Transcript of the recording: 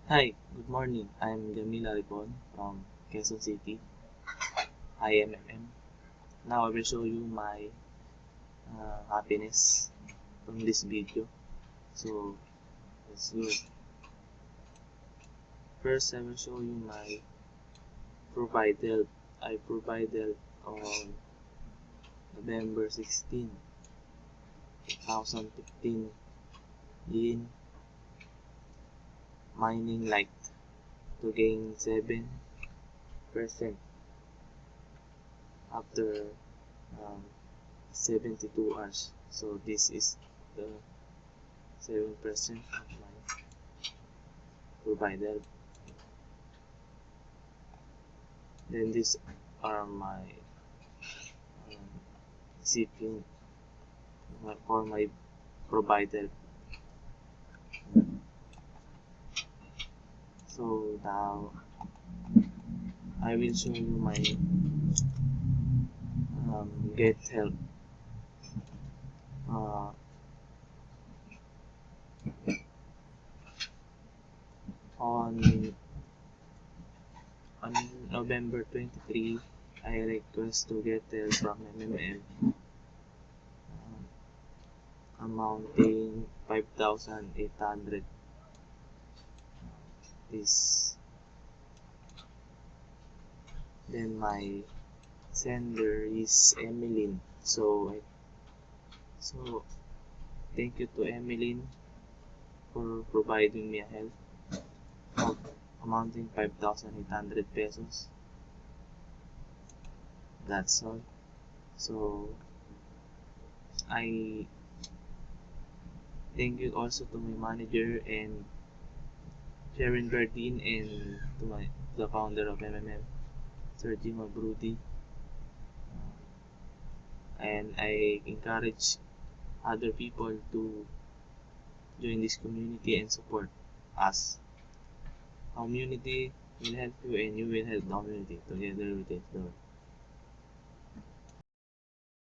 Hi, good morning. I'm Jamila Ribon from Quezon City, IMMM. Now I will show you my happiness from this video. So let's go. First, I will show you my provided. I provided on November 16, 2015 in mining light to gain 7% after um, 72 hours. So this is the 7% of my provided. Then these are my shipping for my provided. So now I will show you my get help uh, on on November 23. I request to get help from MMM amounting 5,800. This then my sender is Emeline. So thank you to Emeline for providing me a help of amounting 5,800 pesos. That's all. So I thank you also to my manager and Sharon Berdin and to the founder of MMM, Sir Jim Abrudi. And I encourage other people to join this community and support us. Community will help you and you will help the community together with it.